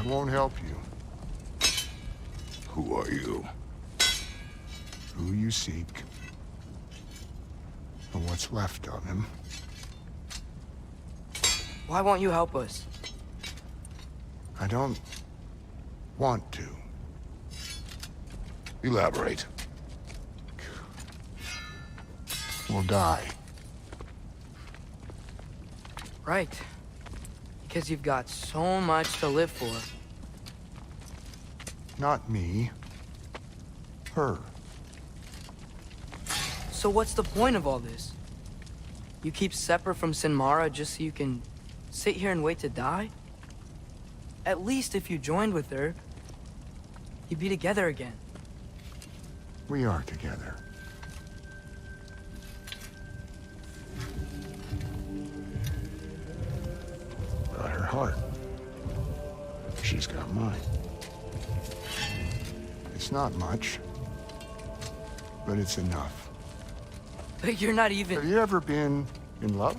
won't help you. Who are you? Who you seek. And what's left of him. Why won't you help us? I don't want to. Elaborate. We'll die. Right. Because you've got so much to live for. Not me. Her. So what's the point of all this? You keep separate from Sinmara just so you can sit here and wait to die? At least if you joined with her, you'd be together again. We are together. Got her heart. She's got mine. It's not much, but it's enough. But you're not even... Have you ever been in love?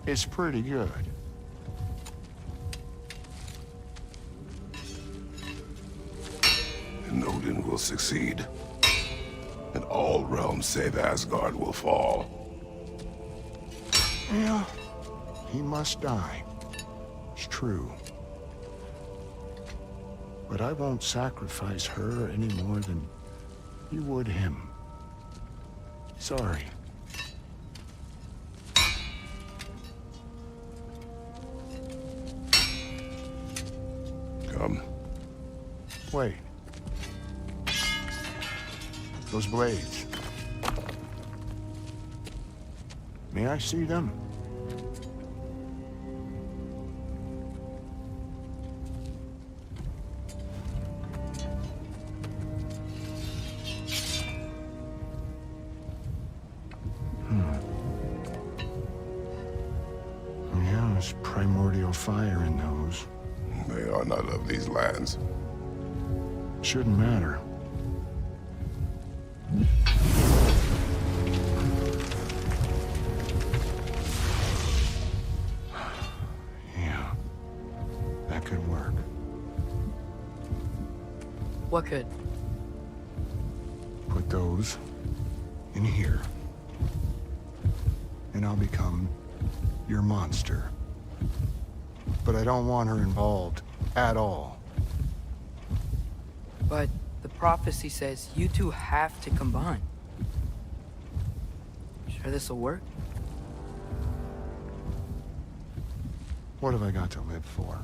It's pretty good. And Odin will succeed. And all realms save Asgard will fall. Yeah, he must die. It's true. But I won't sacrifice her any more than you would him. Sorry. Come. Wait. Those blades. May I see them? Yeah, there's primordial fire in those. They are not of these lands. Shouldn't matter. Yeah, that could work. What could? Put those in here, and I'll become your monster. But I don't want her involved at all. But the prophecy says you two have to combine. Sure this'll work? What have I got to live for?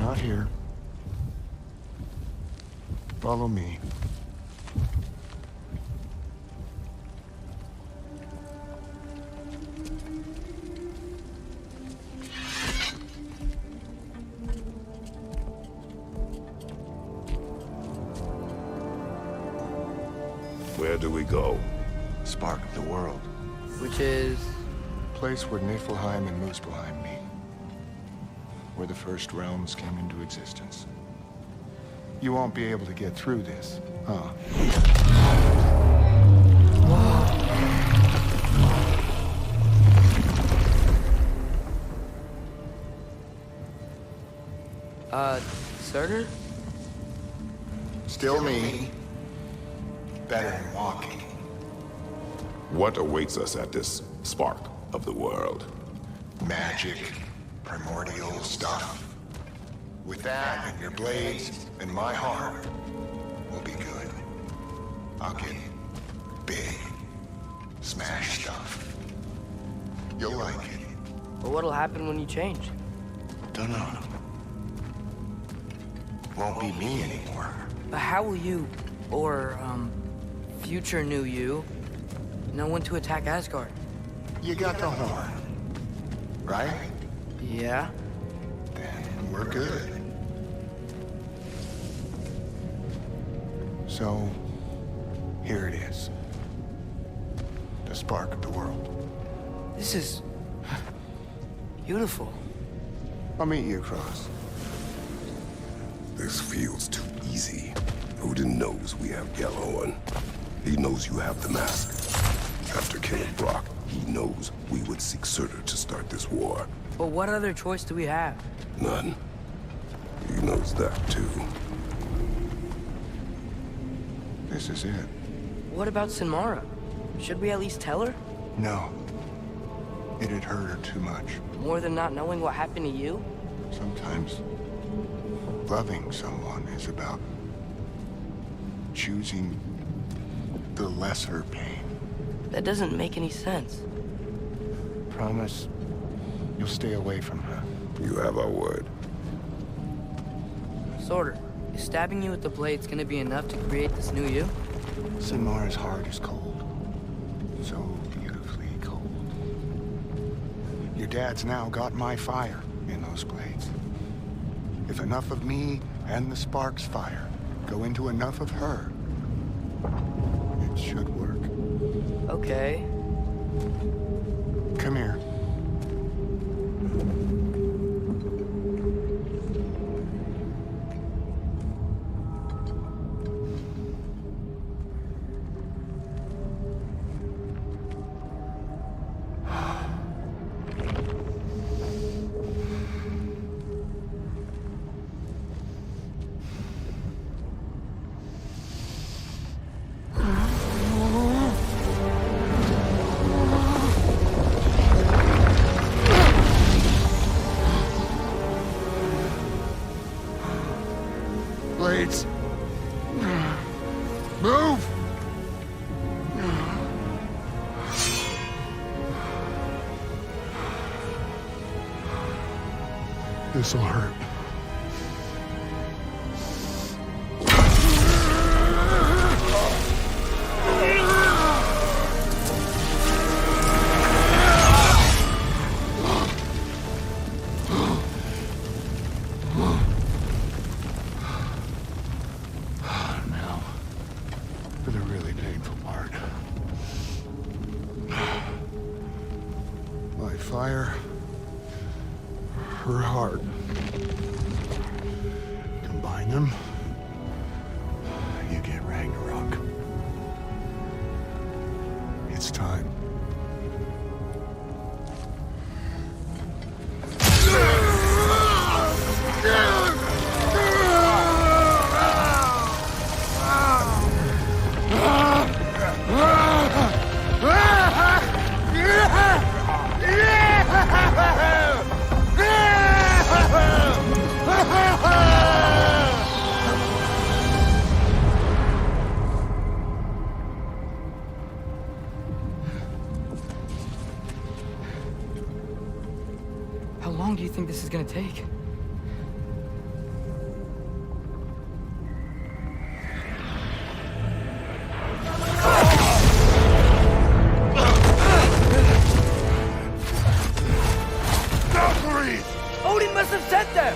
Not here. Follow me. Where do we go? Spark of the world. Which is... Place where Niflheim and Muspelheim meet. Where the first realms came into existence. You won't be able to get through this, huh? Surtur? Still me. Better than walking. What awaits us at this spark of the world? Magic, primordial stuff. With that and your blades and my heart, we'll be good. I'll get big, smash stuff. You'll like it. But what'll happen when you change? Dunno. Won't be me anymore. But how will you, or, future new you, know when to attack Asgard? You got the horn, right? Yeah? Then we're good. So, here it is. The spark of the world. This is... beautiful. I'll meet you across. This feels too easy. Odin knows we have Gjallarhorn. He knows you have the mask. After killing Brock, he knows we would seek Surtur to start this war. But what other choice do we have? None. He knows that too. This is it. What about Sinmara? Should we at least tell her? No. It'd hurt her too much. More than not knowing what happened to you? Sometimes loving someone is about choosing the lesser pain. That doesn't make any sense. Promise you'll stay away from her. You have our word. Sorter, is stabbing you with the blades gonna be enough to create this new you? Sinmara's heart is cold. So beautifully cold. Your dad's now got my fire in those blades. If enough of me and the spark's fire go into enough of her, it should work. Okay. Come here. Blades. Move! This'll hurt. Now, for the really painful part. My fire, her heart. Combine them, you get Ragnarok. It's time. How long do you think this is gonna take? Odin must have sent them!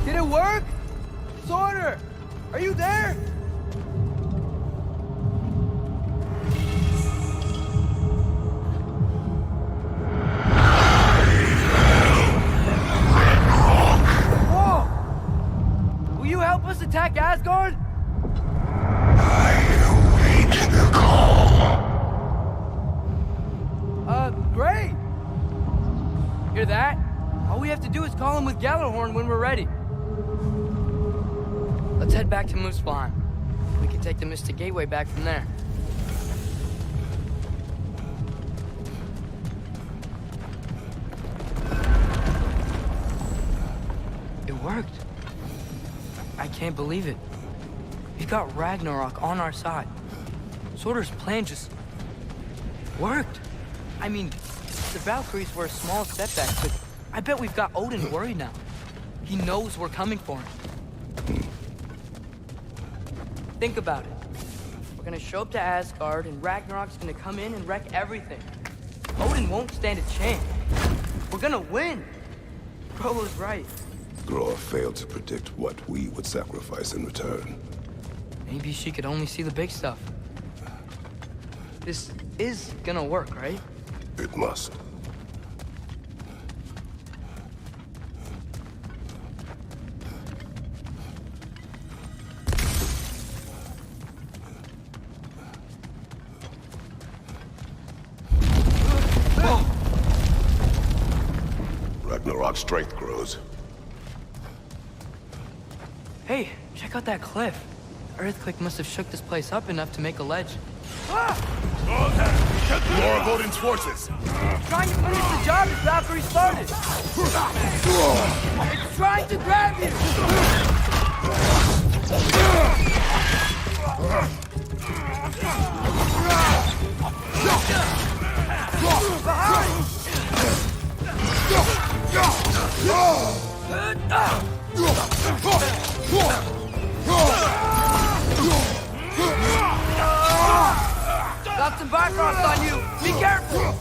Did it work? Sorter! Are you there? Whoa! Will you help us attack Asgard? Great! Hear that? All we have to do is call him with Gjallarhorn when we're ready. Let's head back to Muspelheim. We can take the Mystic Gateway back from there. It worked. I can't believe it. We've got Ragnarok on our side. Sorter's plan just worked. I mean, the Valkyries were a small setback, but I bet we've got Odin worried now. He knows we're coming for him. Think about it. We're gonna show up to Asgard, and Ragnarok's gonna come in and wreck everything. Odin won't stand a chance. We're gonna win. Frollo's right. Groa failed to predict what we would sacrifice in return. Maybe she could only see the big stuff. This is gonna work, right? It must. Ragnarok's strength grows. Hey, check out that cliff. The earthquake must have shook this place up enough to make a ledge. Ah! More of Odin's forces! Trying to finish the job that Valkyrie started! It's trying to grab you! Behind! Got some Bifrost on you! Be careful!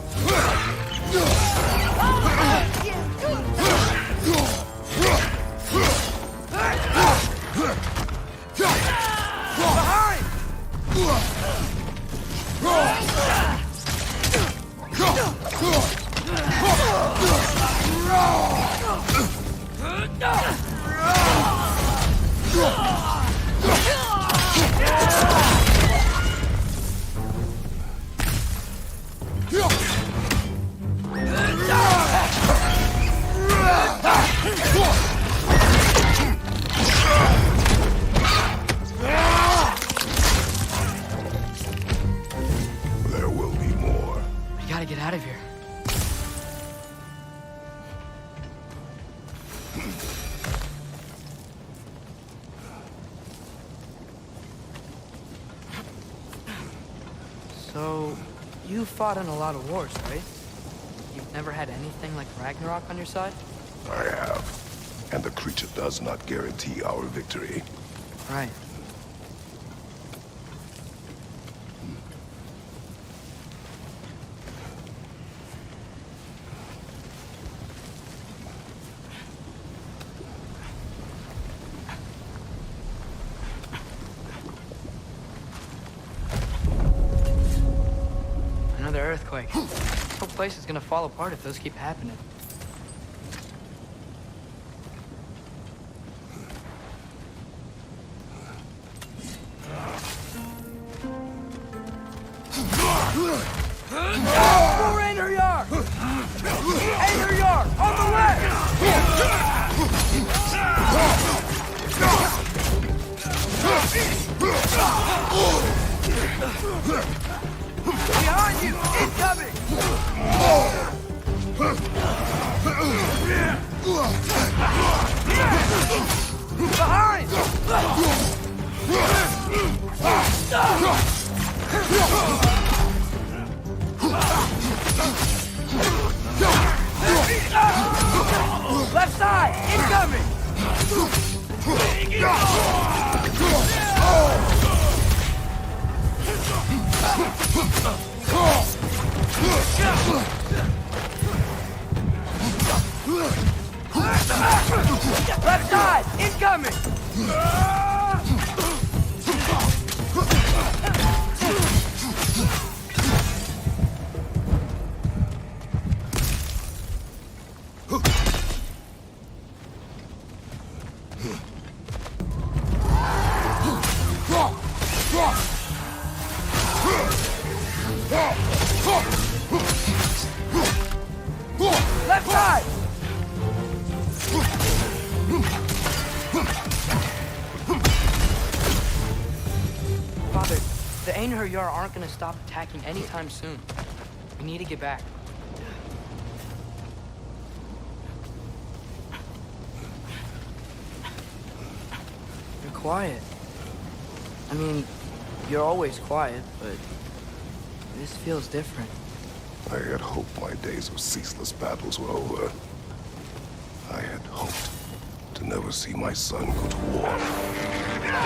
Behind! There will be more. We gotta get out of here. So, you fought in a lot of wars, right? You've never had anything like Ragnarok on your side? I have. And the creature does not guarantee our victory. Right. Another earthquake. This whole place is gonna fall apart if those keep happening. Einherjar! Einherjar! On the left! Behind you! Incoming! Behind! Left side! Incoming! Left side! Incoming! Left side! Father, the Einherjar aren't gonna stop attacking anytime soon. We need to get back. You're quiet. I mean, you're always quiet, but this feels different. I had hoped my days of ceaseless battles were over. I had hoped to never see my son go to war.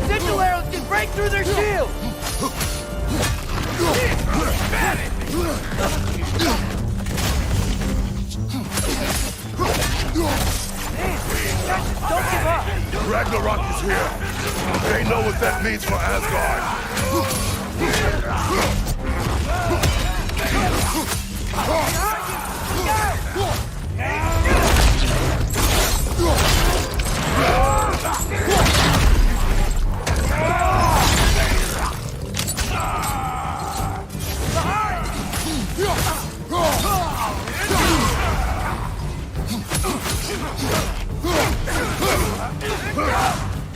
Sigil arrows can break through their shield! Don't give up! Ragnarok is here. They know what that means for Asgard.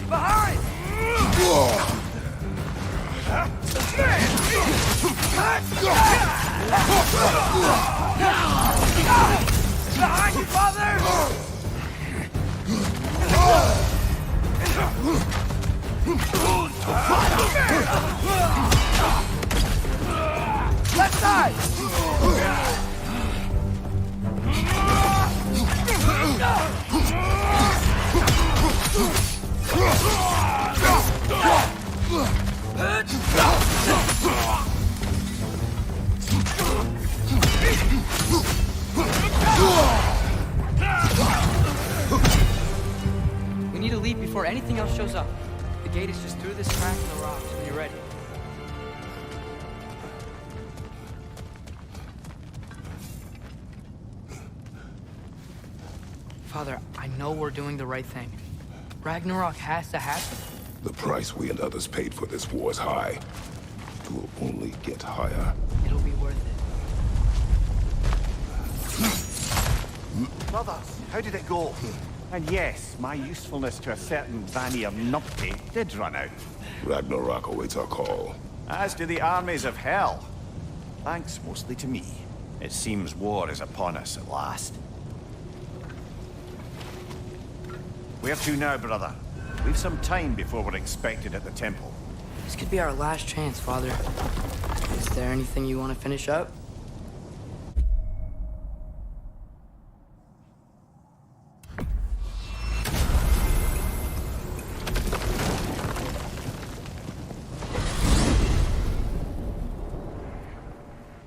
Behind! Behind you, father! Left side! We need to leave before anything else shows up. The gate is just through this crack in the rocks when you're ready. Father, I know we're doing the right thing. Ragnarok has to happen. The price we and others paid for this war is high. It will only get higher. It'll be worth it. Brothers, how did it go? And yes, my usefulness to a certain Vanir numpty did run out. Ragnarok awaits our call. As do the armies of hell. Thanks mostly to me. It seems war is upon us at last. Where to now, brother? We've some time before we're expected at the temple. This could be our last chance, Father. Is there anything you want to finish up?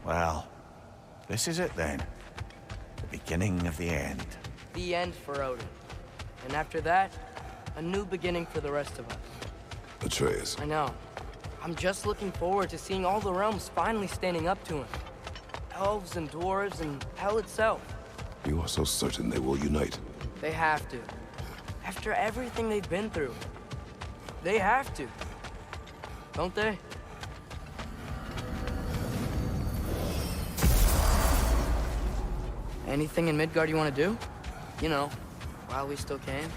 Well, this is it then. The beginning of the end. The end for Odin. And after that, a new beginning for the rest of us. Atreus, I know. I'm just looking forward to seeing all the realms finally standing up to him. Elves and dwarves and hell itself. you are so certain they will unite. They have to. After everything they've been through. They have to. Don't they? Anything in Midgard you want to do? You know, while we still can.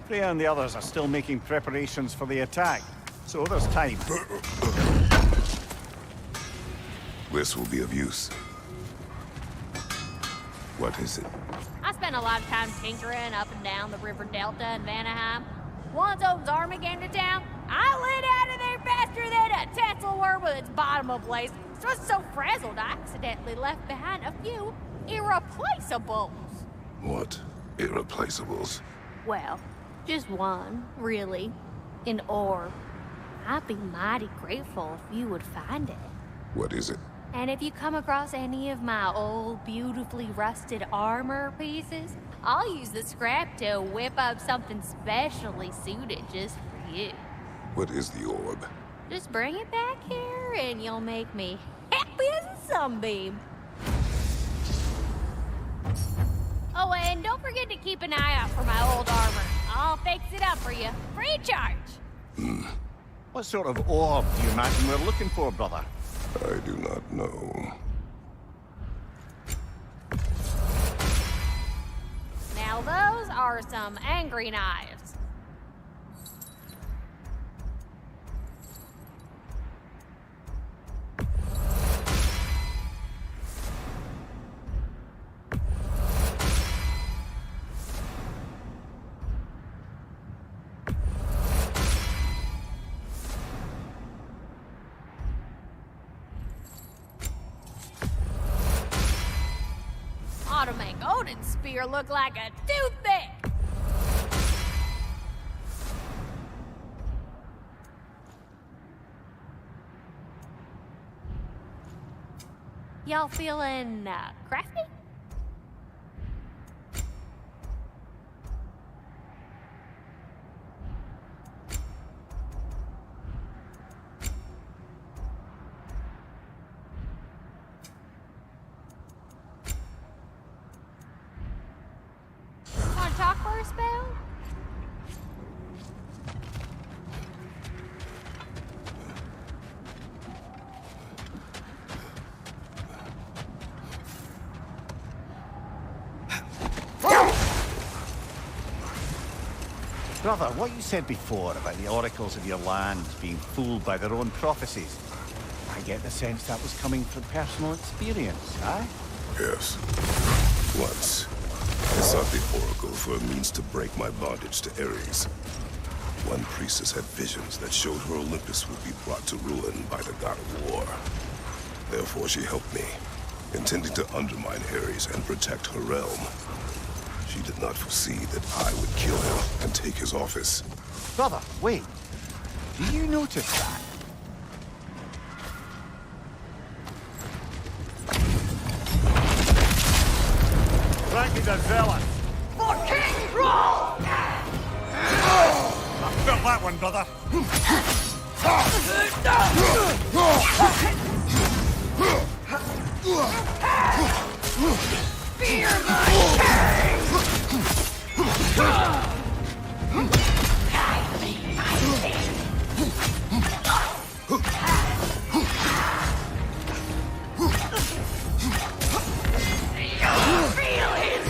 Freya and the others are still making preparations for the attack, so there's time. This will be of use. What is it? I spent a lot of time tinkering up and down the river delta in Vanaheim. Once Odin's army came to town, I lit out of there faster than a Tetzel worm with its bottom ablaze. So I was so frazzled I accidentally left behind a few irreplaceables. What irreplaceables? Well, just one, really. An orb. I'd be mighty grateful if you would find it. What is it? And if you come across any of my old, beautifully rusted armor pieces, I'll use the scrap to whip up something specially suited just for you. What is the orb? Just bring it back here and you'll make me happy as a sunbeam. Oh, and don't forget to keep an eye out for my old armor. I'll fix it up for you, free of charge. What sort of orb do you imagine we're looking for, brother? I do not know. Now those are some angry knives. Ought to make Odin's spear look like a toothpick. Y'all feeling crafty? Want to talk for a spell? Brother, what you said before about the oracles of your land being fooled by their own prophecies, I get the sense that was coming from personal experience, aye? Yes. Once, I sought the Oracle for a means to break my bondage to Ares. One priestess had visions that showed her Olympus would be brought to ruin by the god of war. Therefore she helped me, intending to undermine Ares and protect her realm. She did not foresee that I would kill him and take his office. Brother, wait. Do you notice that? Frankie the Zealot. Fucking roll! I felt that one, brother. Fear my king! Feel his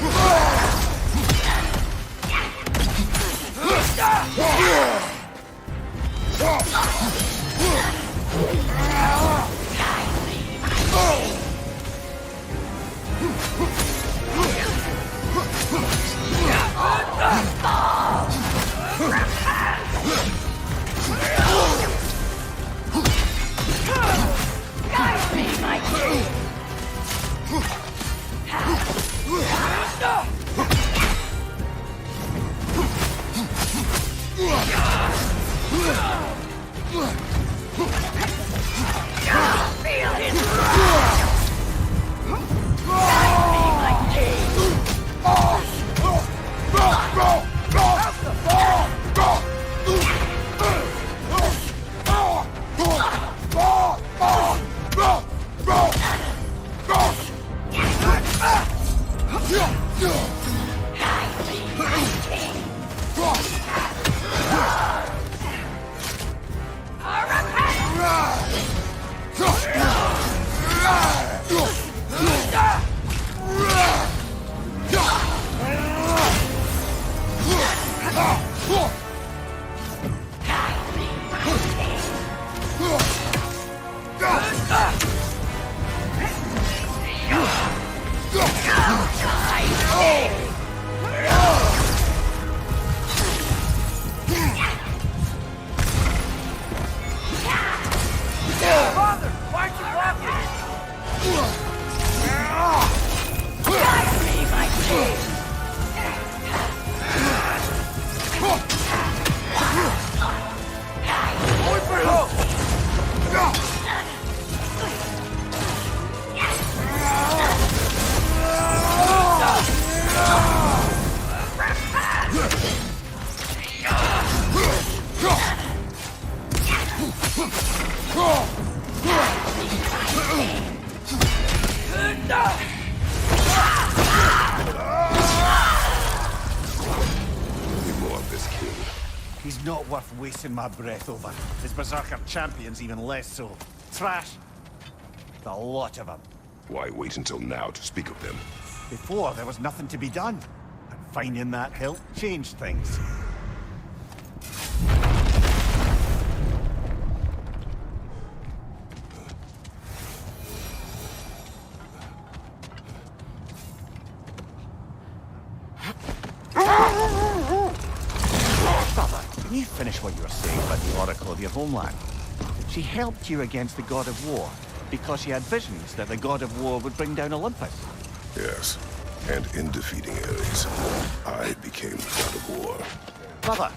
Need more of this king. He's not worth wasting my breath over. His Berserker champion's even less so. Trash. The lot of them. Why wait until now to speak of them? Before, there was nothing to be done. And finding that hilt changed things. Brother, can you finish what you were saying about the Oracle of your homeland? She helped you against the God of War because she had visions that the God of War would bring down Olympus. Yes. And in defeating Ares, I became the god of war. Brother,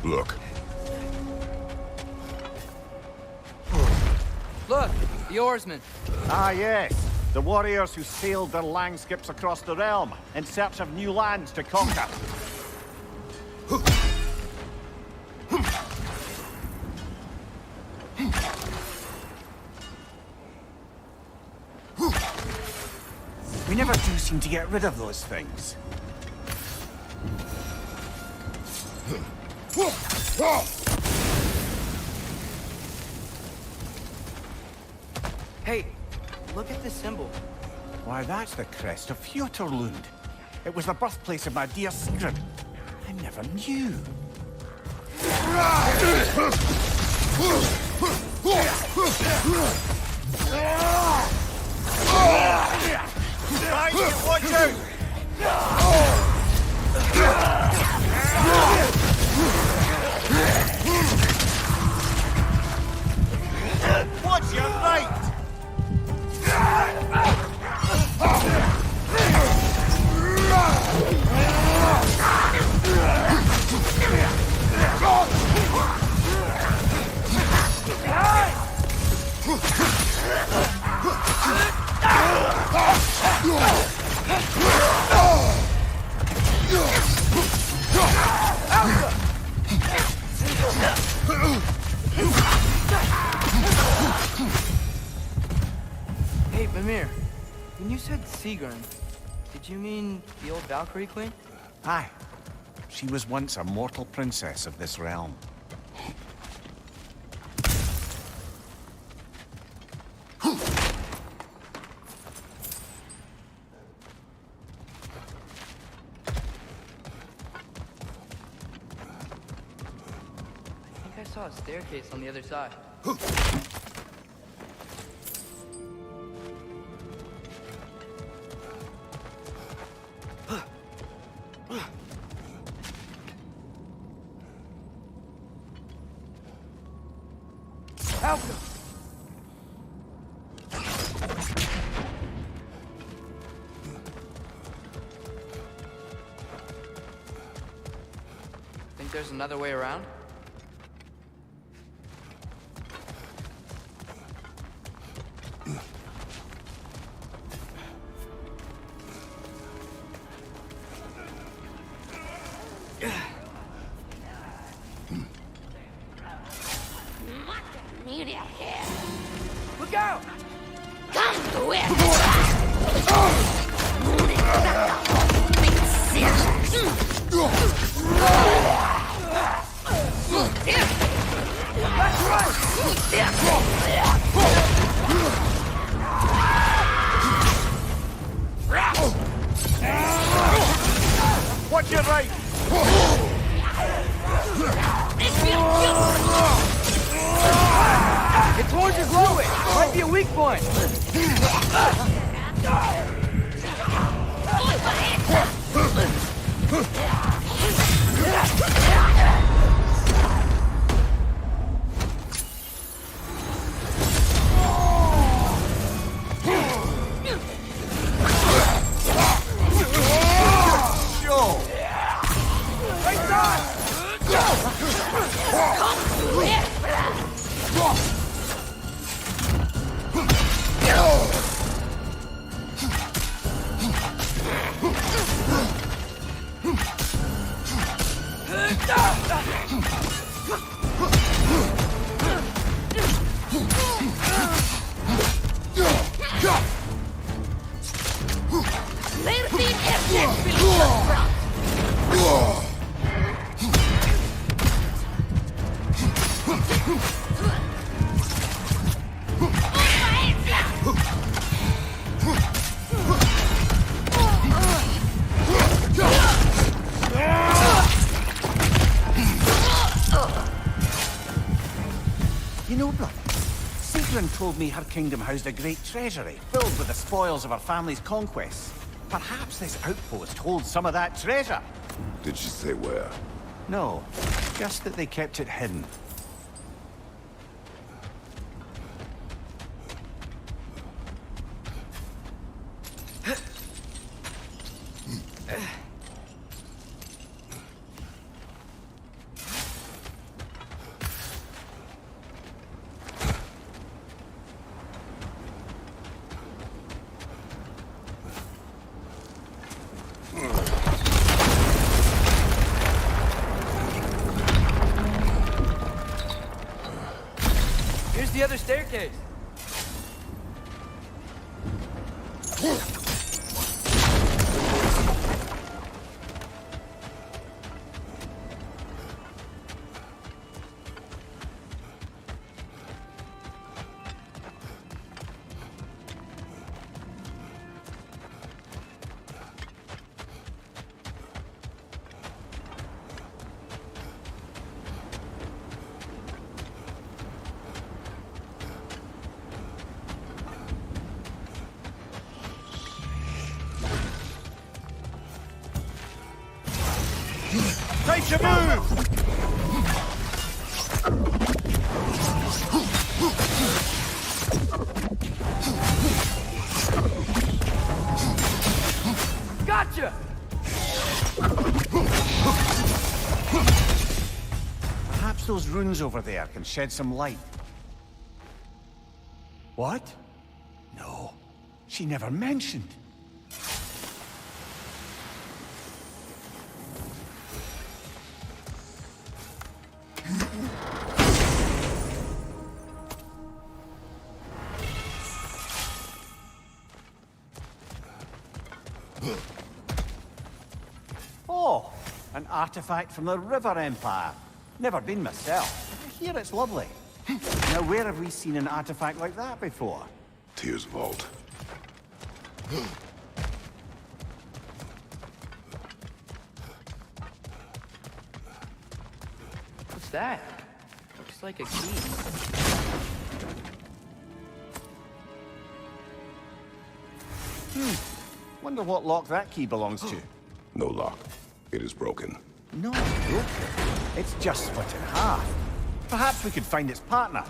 Look, Look, the oarsmen. ah yes, the warriors who sailed their langskips across the realm in search of new lands to conquer. We never do seem to get rid of those things. Hey, look at this symbol. Why, that's the crest of Fjotorlund. It was the birthplace of my dear Sigrid. I never knew. Watch out! Watch your right! Hey, Mimir. When you said Sigrun, did you mean the old Valkyrie Queen? Aye. She was once a mortal princess of this realm. I think I saw a staircase on the other side. Alpha! Think there's another way around? Need it here. Look out! Come to it. Watch your right! Its horns are glowing! Might be a weak point! told me her kingdom housed a great treasury, filled with the spoils of her family's conquests. Perhaps this outpost holds some of that treasure. Did she say where? No, just that they kept it hidden. Here's the other staircase. Time to move! Gotcha! Perhaps those runes over there can shed some light. What? No, she never mentioned. Oh, an artifact from the River Empire. Never been myself. I hear it's lovely. Now, where have we seen an artifact like that before? Tyr's vault. What's that? Looks like a key. Wonder what lock that key belongs to. No lock. It is broken. No, broken. It's just split in half. Perhaps we could find its partner.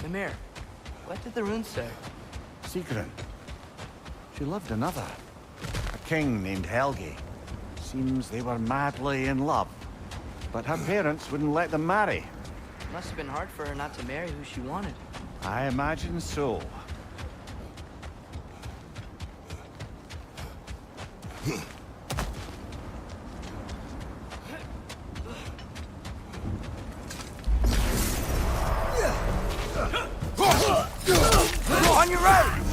Mimir, what did the runes say? Sigrun. She loved another. A king named Helgi. Seems they were madly in love. But her parents wouldn't let them marry. Must have been hard for her not to marry who she wanted. I imagine so. On your right!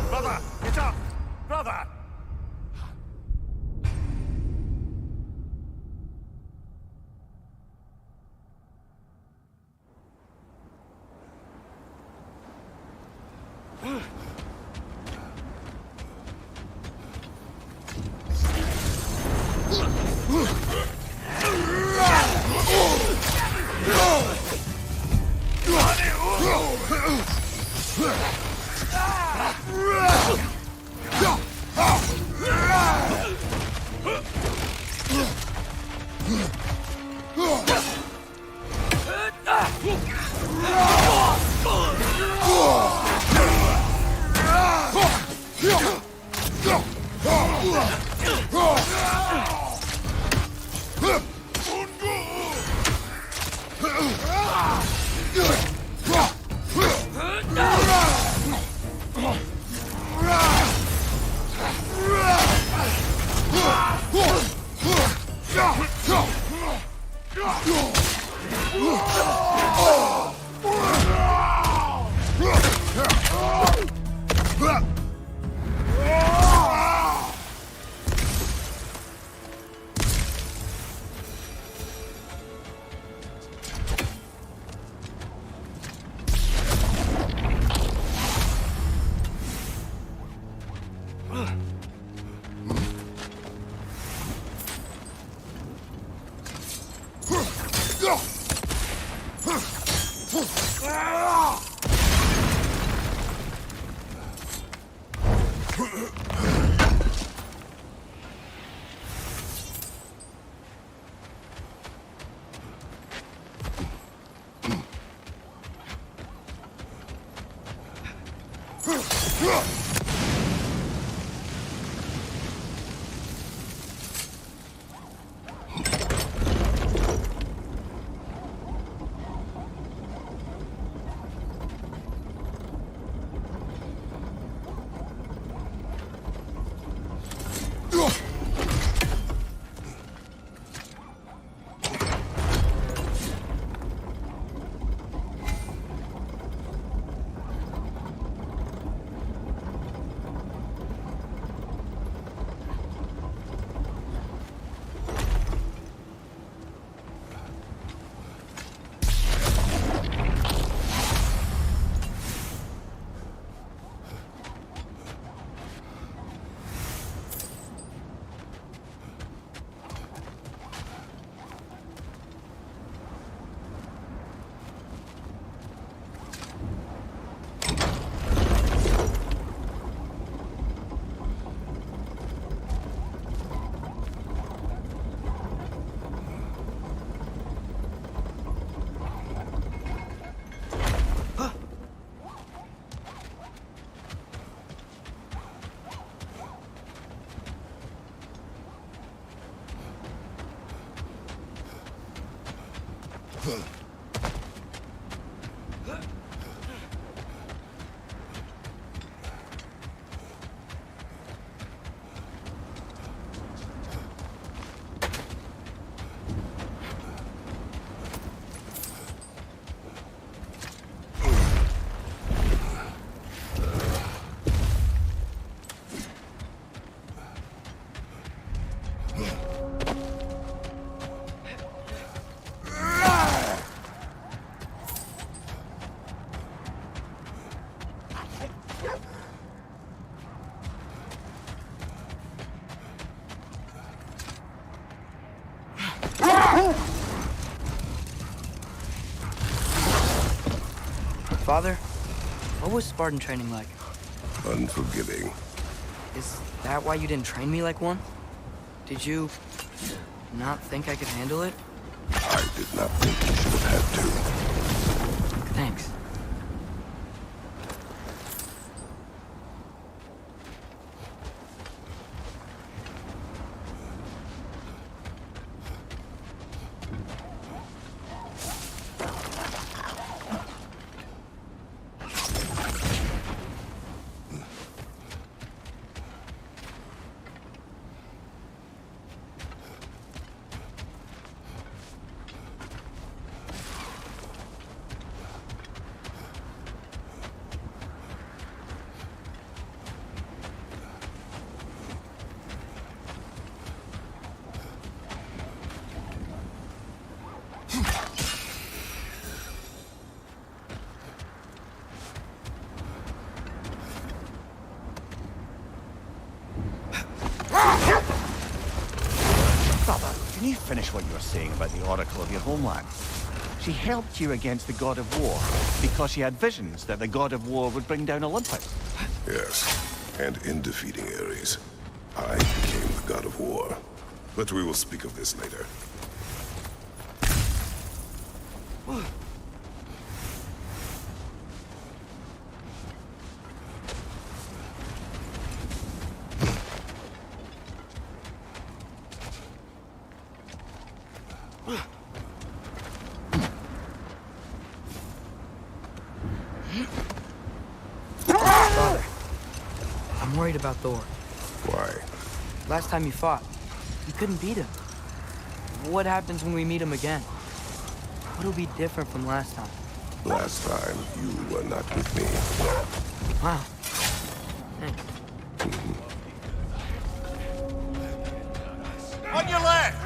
Brother, get up! Brother! Father, what was Spartan training like? Unforgiving. Is that why you didn't train me like one? Did you not think I could handle it? I did not think you should have had to. Thanks. Brother, can you finish what you were saying about the Oracle of your homeland? She helped you against the God of War because she had visions that the God of War would bring down Olympus. Yes, and in defeating Ares, I became the god of war. But we will speak of this later. Father, I'm worried about Thor. Why? Last time you fought, you couldn't beat him. What happens when we meet him again? What'll be different from last time? Last time, you were not with me. Wow. Thanks. On your left!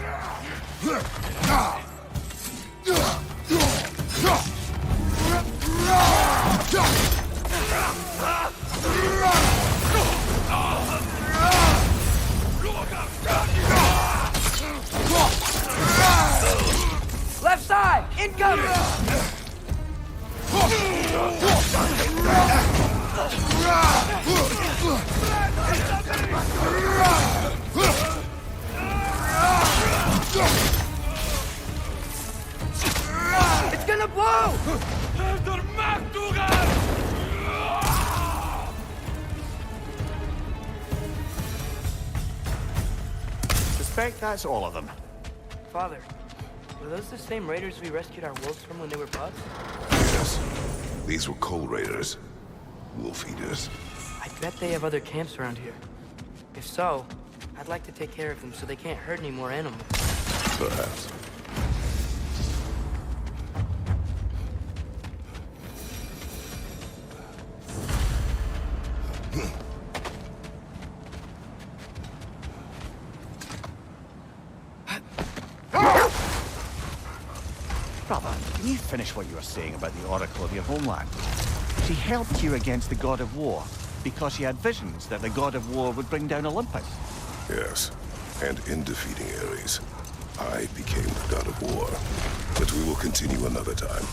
Left side! Incoming! It's gonna blow! Suspect that's all of them. Father, were those the same raiders we rescued our wolves from when they were pups? Yes. These were coal raiders. Wolf eaters. I bet they have other camps around here. If so, I'd like to take care of them so they can't hurt any more animals. Perhaps. Brother, can you finish what you were saying about the Oracle of your homeland? She helped you against the God of War because she had visions that the God of War would bring down Olympus. Yes. And in defeating Ares, I became the god of war. But we will continue another time.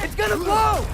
It's gonna blow!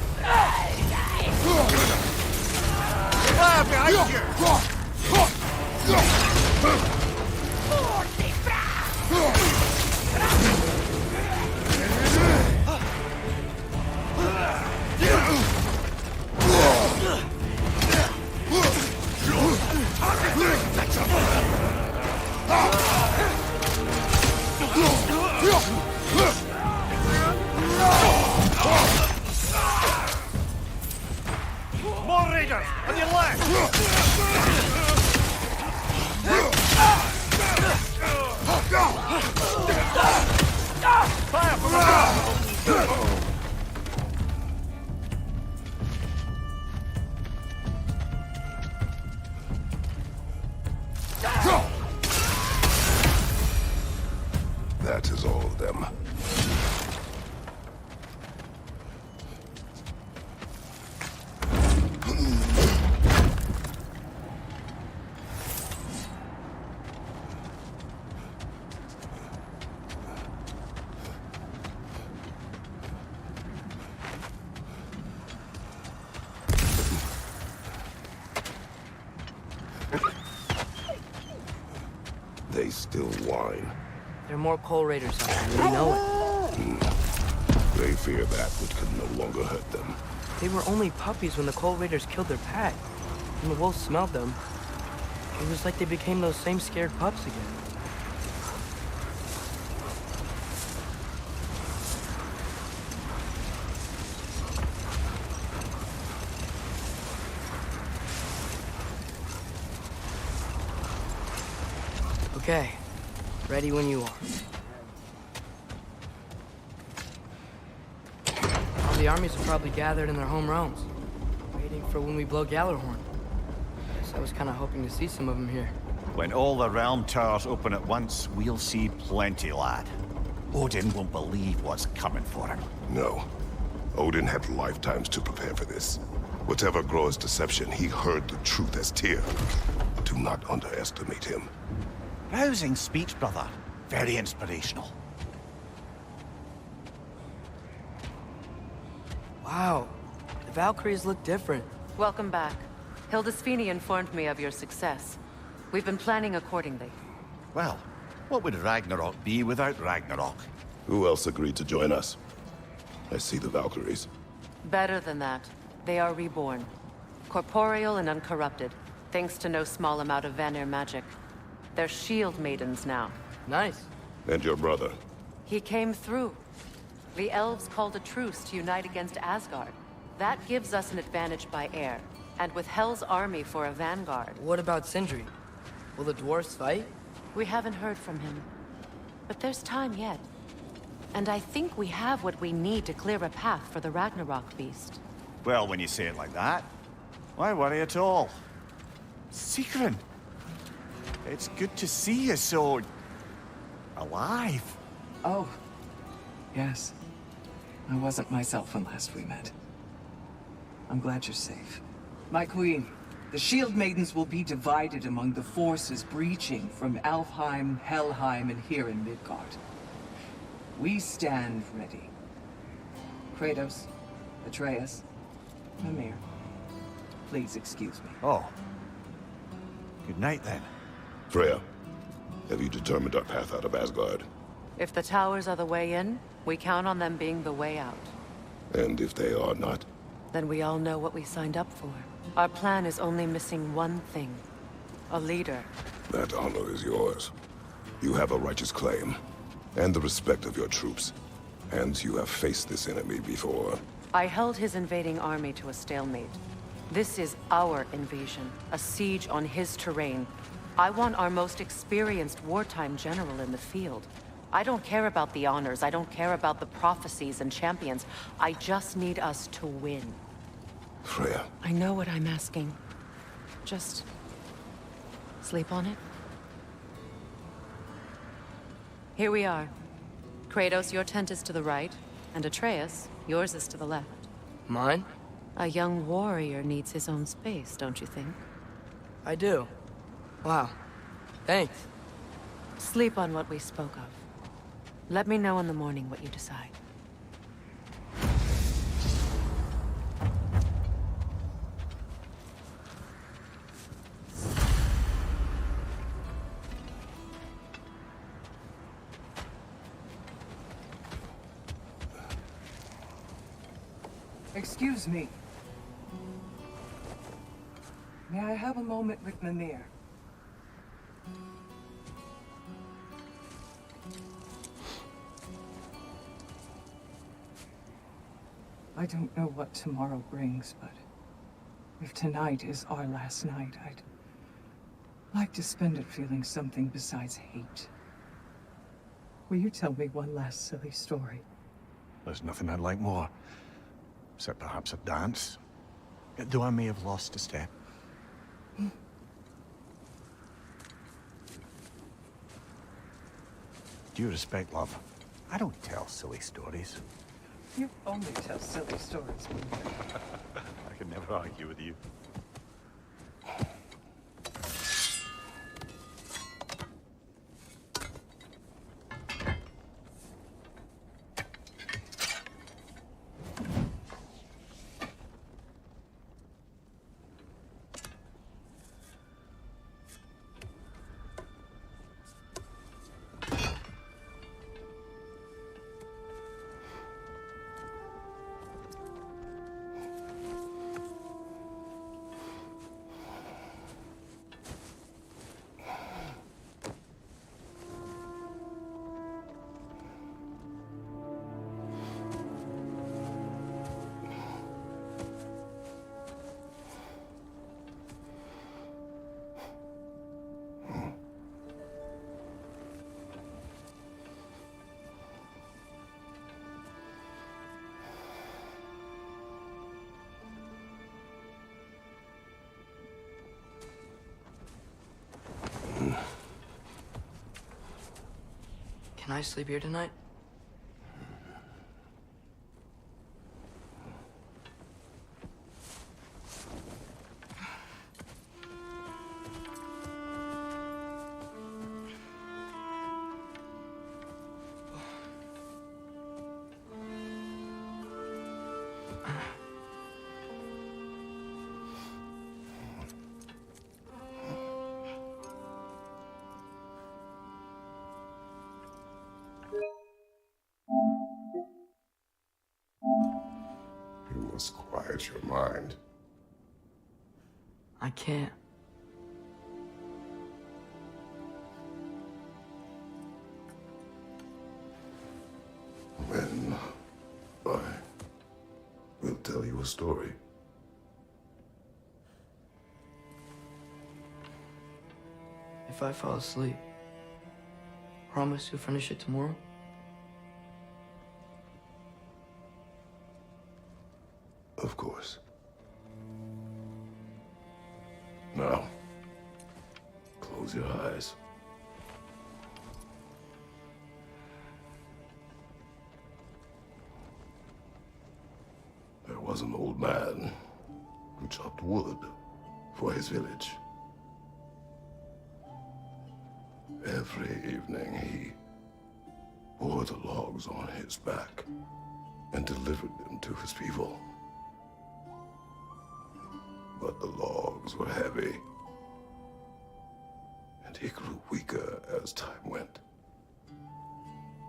More raiders! On your left! That is all of them. They still whine. There are more Coal Raiders out there, we know it. They fear that which could no longer hurt them. They were only puppies when the Coal Raiders killed their pack. When the wolves smelled them, it was like they became those same scared pups again. Okay, ready when you are. All the armies are probably gathered in their home realms, waiting for when we blow Gallarhorn. Guess I was kind of hoping to see some of them here. When all the realm towers open at once, we'll see plenty, lad. Odin won't believe what's coming for him. No. Odin had lifetimes to prepare for this. Whatever Groa's deception, he heard the truth as Tyr. Do not underestimate him. Rousing speech, brother. Very inspirational. Wow, the Valkyries look different. Welcome back. Hildisfini informed me of your success. We've been planning accordingly. Well, what would Ragnarok be without Ragnarok? Who else agreed to join us? I see the Valkyries. Better than that. They are reborn. Corporeal and uncorrupted, thanks to no small amount of Vanir magic. They're shield maidens now. Nice. And your brother. He came through. The elves called a truce to unite against Asgard. That gives us an advantage by air, and with Hell's army for a vanguard. What about Sindri? Will the dwarves fight? We haven't heard from him. But there's time yet. And I think we have what we need to clear a path for the Ragnarok beast. Well, when you say it like that, why worry at all? Sigrun! It's good to see you so... alive. Oh, yes. I wasn't myself when last we met. I'm glad you're safe. My queen, the Shield Maidens will be divided among the forces breaching from Alfheim, Helheim, and here in Midgard. We stand ready. Kratos, Atreus, Mimir, please excuse me. Oh. Good night, then. Freya, have you determined our path out of Asgard? If the towers are the way in, we count on them being the way out. And if they are not? Then we all know what we signed up for. Our plan is only missing one thing. A leader. That honor is yours. You have a righteous claim, and the respect of your troops. And you have faced this enemy before. I held his invading army to a stalemate. This is our invasion, a siege on his terrain. I want our most experienced wartime general in the field. I don't care about the honors, I don't care about the prophecies and champions. I just need us to win. Freya. I know what I'm asking. Just... sleep on it? Here we are. Kratos, your tent is to the right, and Atreus, yours is to the left. Mine? A young warrior needs his own space, don't you think? I do. Wow. Thanks. Sleep on what we spoke of. Let me know in the morning what you decide. Excuse me. May I have a moment with Mimir? I don't know what tomorrow brings, but if tonight is our last night, I'd like to spend it feeling something besides hate. Will you tell me one last silly story? There's nothing I'd like more. Except perhaps a dance. Though I may have lost a step. Due respect, love. I don't tell silly stories. You only tell silly stories. I can never argue with you. Can I sleep here tonight? You must quiet your mind. I can't. Then I will tell you a story. If I fall asleep, promise you'll finish it tomorrow? Of course. Now, close your eyes. There was an old man who chopped wood for his village. Every evening he bore the logs on his back and delivered them to his people. But the logs were heavy, and he grew weaker as time went.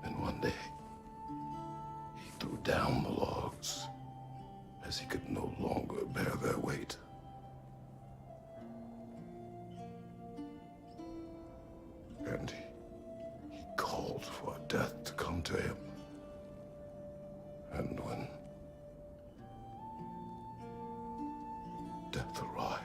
And one day, he threw down the logs as he could no longer bear their weight. And he called for death to come to him. And when death arrived,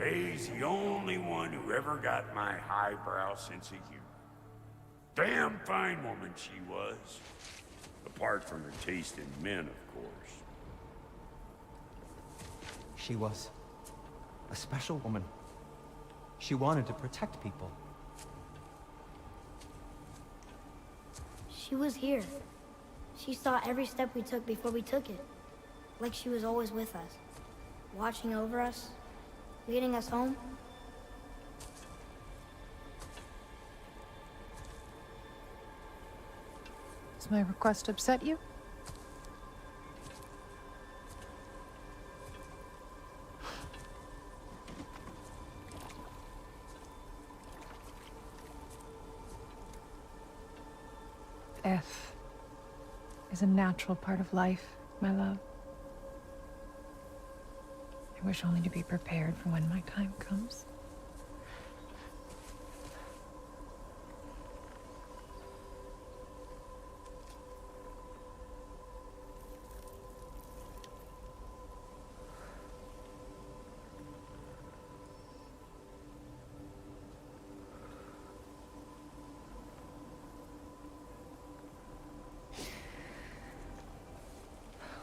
He's the only one who ever got my highbrow sense of humor. Damn fine woman she was. Apart from her taste in men, of course. She was a special woman. She wanted to protect people. She was here. She saw every step we took before we took it. Like she was always with us. Watching over us. Leading us home. Does my request upset you? Death is a natural part of life, my love. I wish only to be prepared for when my time comes.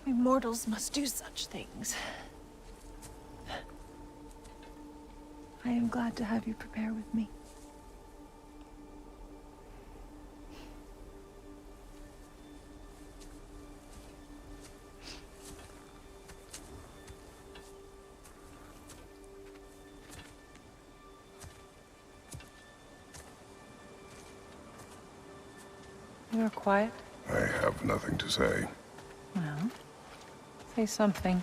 We mortals must do such things. I am glad to have you prepare with me. You are quiet? I have nothing to say. Well, say something.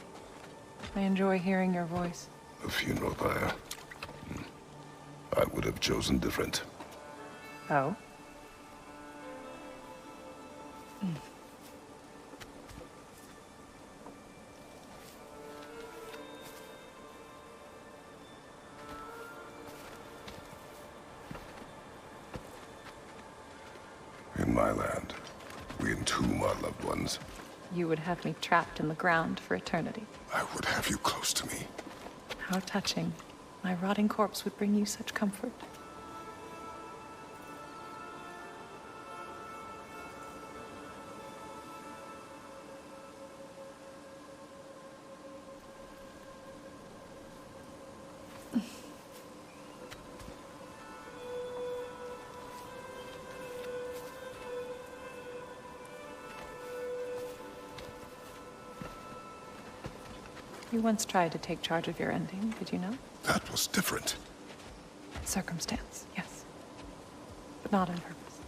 I enjoy hearing your voice. The funeral pyre. I would have chosen different. Oh? In my land, we entomb our loved ones. You would have me trapped in the ground for eternity. I would have you close to me. How touching. My rotting corpse would bring you such comfort. You once tried to take charge of your ending, did you know? That was different. Circumstance, yes. But not on purpose.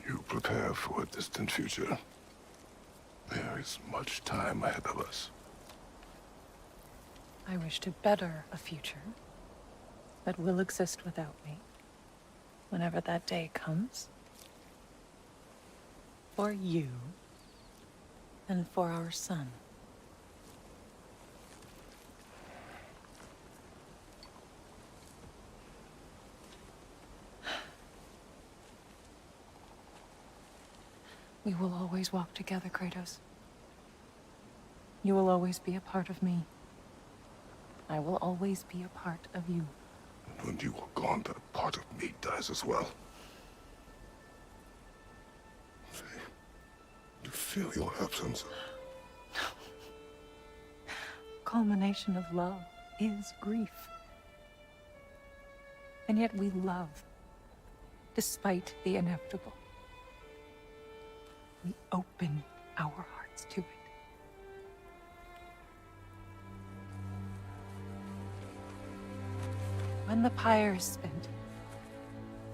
You prepare for a distant future. There is much time ahead of us. I wish to better a future that will exist without me, whenever that day comes. For you, and for our son. We will always walk together, Kratos. You will always be a part of me. I will always be a part of you. And when you are gone, that part of me dies as well. You feel your absence. Culmination of love is grief. And yet we love, despite the inevitable. We open our hearts to it. When the pyre is spent,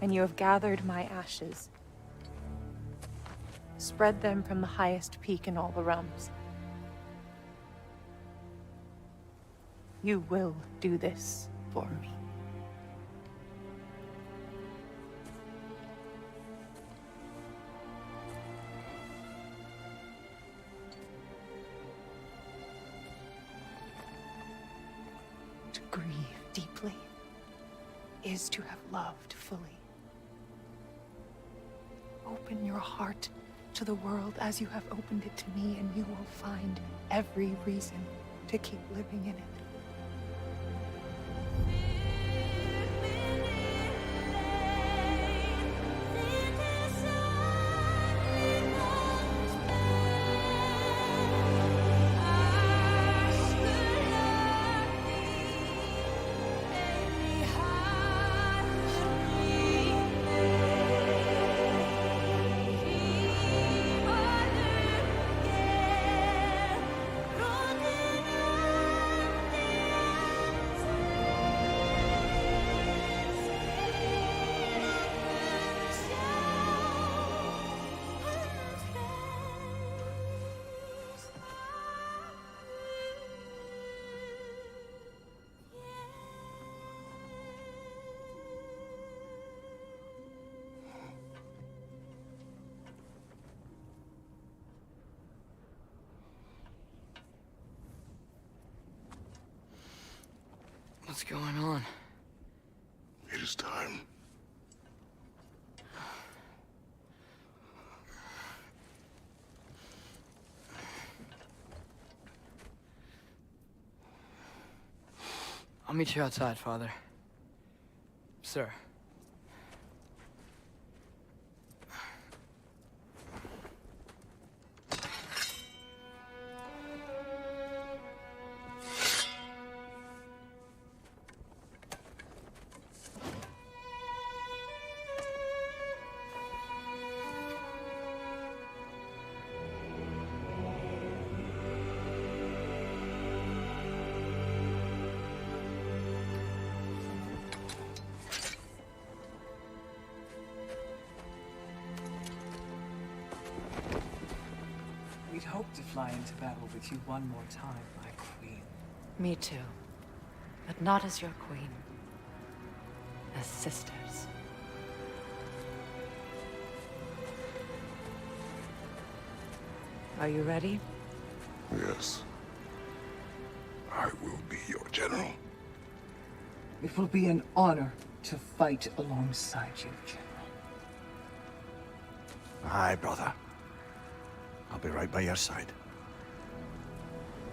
and you have gathered my ashes, spread them from the highest peak in all the realms. You will do this for me. To grieve deeply is to have loved fully. Open your heart to the world as you have opened it to me, and you will find every reason to keep living in it. What's going on? It is time. I'll meet you outside, Father. Sir. We'd hoped to fly into battle with you one more time, my queen. Me too. But not as your queen. As sisters. Are you ready? Yes. I will be your general. It will be an honor to fight alongside you, General. Aye, brother. I'll be right by your side.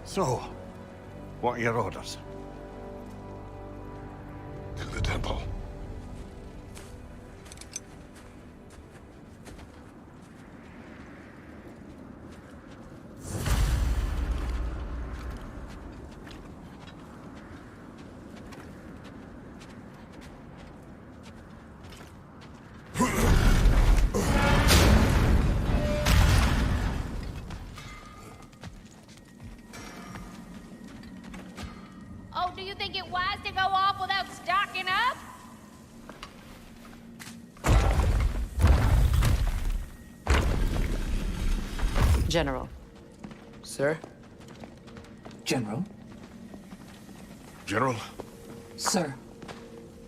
So, what are your orders? To the temple. Oh, do you think it wise to go off without stocking up? General. Sir? General? General? Sir.